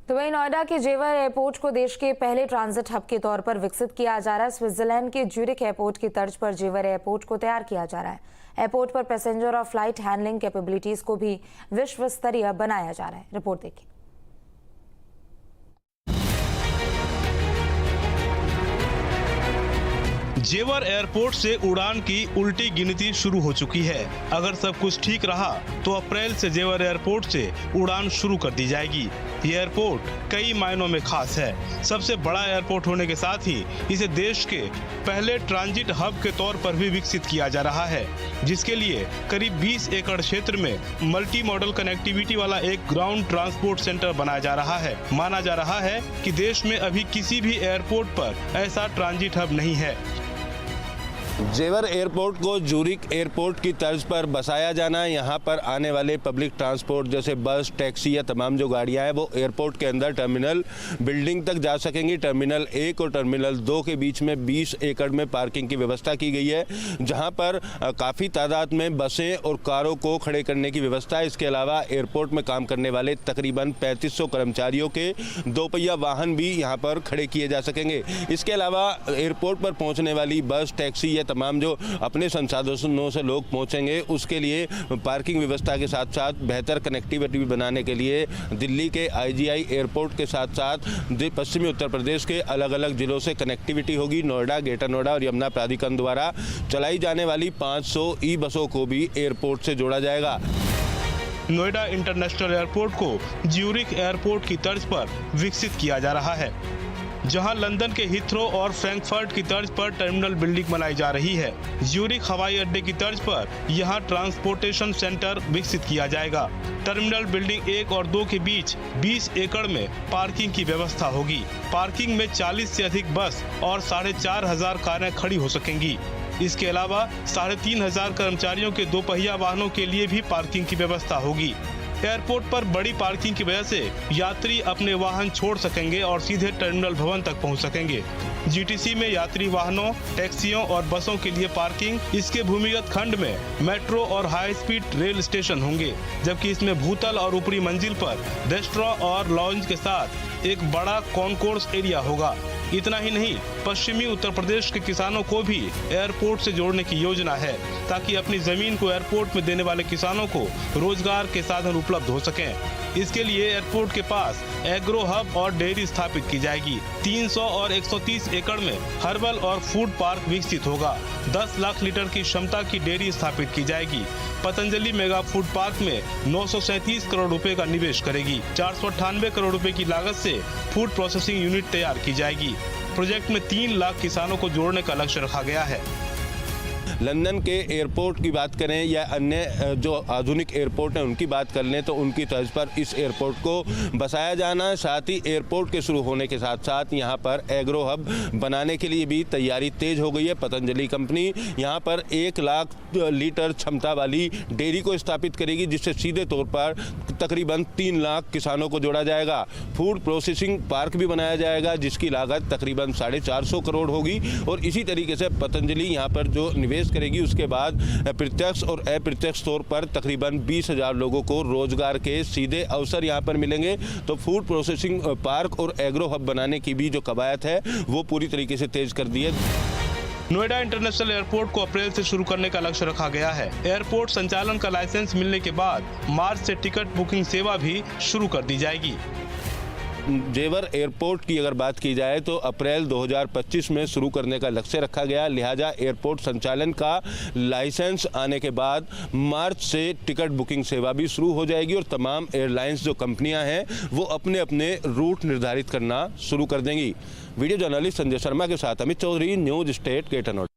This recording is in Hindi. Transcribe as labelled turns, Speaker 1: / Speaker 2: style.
Speaker 1: तो वहीं नोएडा के जेवर एयरपोर्ट को देश के पहले ट्रांजिट हब के तौर पर विकसित किया जा रहा है। स्विट्जरलैंड के ज्यूरिख एयरपोर्ट की तर्ज पर जेवर एयरपोर्ट को तैयार किया जा रहा है। एयरपोर्ट पर पैसेंजर और फ्लाइट हैंडलिंग कैपेबिलिटीज को भी विश्व स्तरीय बनाया जा रहा है। रिपोर्ट देखिए।
Speaker 2: जेवर एयरपोर्ट से उड़ान की उल्टी गिनती शुरू हो चुकी है। अगर सब कुछ ठीक रहा तो अप्रैल से जेवर एयरपोर्ट से उड़ान शुरू कर दी जाएगी। ये एयरपोर्ट कई मायनों में खास है। सबसे बड़ा एयरपोर्ट होने के साथ ही इसे देश के पहले ट्रांजिट हब के तौर पर भी विकसित किया जा रहा है, जिसके लिए करीब 20 एकड़ क्षेत्र में मल्टी मॉडल कनेक्टिविटी वाला एक ग्राउंड ट्रांसपोर्ट सेंटर बनाया जा रहा है। माना जा रहा है कि देश में अभी किसी भी एयरपोर्ट पर ऐसा ट्रांजिट हब नहीं है।
Speaker 3: जेवर एयरपोर्ट को ज्यूरिख एयरपोर्ट की तर्ज पर बसाया जाना, यहाँ पर आने वाले पब्लिक ट्रांसपोर्ट जैसे बस, टैक्सी या तमाम जो गाड़ियाँ हैं वो एयरपोर्ट के अंदर टर्मिनल बिल्डिंग तक जा सकेंगी। टर्मिनल 1 और टर्मिनल 2 के बीच में 20 एकड़ में पार्किंग की व्यवस्था की गई है, जहाँ पर काफ़ी तादाद में बसें और कारों को खड़े करने की व्यवस्था है। इसके अलावा एयरपोर्ट में काम करने वाले तकरीबन 3500 कर्मचारियों के 2 पहिया वाहन भी यहाँ पर खड़े किए जा सकेंगे। इसके अलावा एयरपोर्ट पर पहुँचने वाली बस, टैक्सी या तमाम जो अपने संसाधनों से लोग पहुंचेंगे उसके लिए पार्किंग व्यवस्था के साथ साथ बेहतर कनेक्टिविटी बनाने के लिए दिल्ली के IGI एयरपोर्ट के साथ साथ पश्चिमी उत्तर प्रदेश के अलग अलग जिलों से कनेक्टिविटी होगी। नोएडा, ग्रेटर नोएडा और यमुना प्राधिकरण द्वारा चलाई जाने वाली 500 ई बसों को भी एयरपोर्ट से जोड़ा जाएगा।
Speaker 2: नोएडा इंटरनेशनल एयरपोर्ट को ज्यूरिख एयरपोर्ट की तर्ज पर विकसित किया जा रहा है, जहां लंदन के हीथ्रो और फ्रैंकफर्ट की तर्ज पर टर्मिनल बिल्डिंग बनाई जा रही है। ज्यूरिख हवाई अड्डे की तर्ज पर यहां ट्रांसपोर्टेशन सेंटर विकसित किया जाएगा। टर्मिनल बिल्डिंग 1 और 2 के बीच 20 एकड़ में पार्किंग की व्यवस्था होगी। पार्किंग में 40 से अधिक बस और 4500 कारें खड़ी हो सकेंगी। इसके अलावा 3500 कर्मचारियों के 2 पहिया वाहनों के लिए भी पार्किंग की व्यवस्था होगी। एयरपोर्ट पर बड़ी पार्किंग की वजह से यात्री अपने वाहन छोड़ सकेंगे और सीधे टर्मिनल भवन तक पहुंच सकेंगे। GTC में यात्री वाहनों, टैक्सियों और बसों के लिए पार्किंग, इसके भूमिगत खंड में मेट्रो और हाई स्पीड रेल स्टेशन होंगे, जबकि इसमें भूतल और ऊपरी मंजिल पर रेस्टोरेंट और लॉन्ज के साथ एक बड़ा कॉन्कोर्स एरिया होगा। इतना ही नहीं, पश्चिमी उत्तर प्रदेश के किसानों को भी एयरपोर्ट से जोड़ने की योजना है, ताकि अपनी जमीन को एयरपोर्ट में देने वाले किसानों को रोजगार के साधन उपलब्ध हो सकें। इसके लिए एयरपोर्ट के पास एग्रो हब और डेयरी स्थापित की जाएगी। 300 और 130 एकड़ में हर्बल और फूड पार्क विकसित होगा। 10 लाख लीटर की क्षमता की डेयरी स्थापित की जाएगी। पतंजलि मेगा फूड पार्क में 937 करोड़ रुपए का निवेश करेगी। 498 करोड़ रुपए की लागत से फूड प्रोसेसिंग यूनिट तैयार की जाएगी। प्रोजेक्ट में 3 लाख किसानों को जोड़ने का लक्ष्य रखा गया है।
Speaker 3: लंदन के एयरपोर्ट की बात करें या अन्य जो आधुनिक एयरपोर्ट हैं उनकी बात कर लें तो उनकी तर्ज पर इस एयरपोर्ट को बसाया जाना, साथ ही एयरपोर्ट के शुरू होने के साथ साथ यहाँ पर एग्रो हब बनाने के लिए भी तैयारी तेज हो गई है। पतंजलि कंपनी यहाँ पर 1 लाख लीटर क्षमता वाली डेयरी को स्थापित करेगी, जिससे सीधे तौर पर तकरीबन 3 लाख किसानों को जोड़ा जाएगा। फूड प्रोसेसिंग पार्क भी बनाया जाएगा, जिसकी लागत तकरीबन 450 करोड़ होगी। और इसी तरीके से पतंजलि यहाँ पर जो निवेश करेगी उसके बाद प्रत्यक्ष और अप्रत्यक्ष तौर पर तकरीबन 20,000 लोगों को रोजगार के सीधे अवसर यहाँ पर मिलेंगे। तो फूड प्रोसेसिंग पार्क और एग्रो हब बनाने की भी जो कवायद है वो पूरी तरीके से तेज कर दी है।
Speaker 2: नोएडा इंटरनेशनल एयरपोर्ट को अप्रैल से शुरू करने का लक्ष्य रखा गया है। एयरपोर्ट संचालन का लाइसेंस मिलने के बाद मार्च से टिकट बुकिंग सेवा भी शुरू कर दी जाएगी।
Speaker 3: जेवर एयरपोर्ट की अगर बात की जाए तो अप्रैल 2025 में शुरू करने का लक्ष्य रखा गया, लिहाजा एयरपोर्ट संचालन का लाइसेंस आने के बाद मार्च से टिकट बुकिंग सेवा भी शुरू हो जाएगी और तमाम एयरलाइंस जो कंपनियां हैं वो अपने अपने रूट निर्धारित करना शुरू कर देंगी। वीडियो जर्नलिस्ट संजय शर्मा के साथ Amit Chaudhary, news state, greater Noida.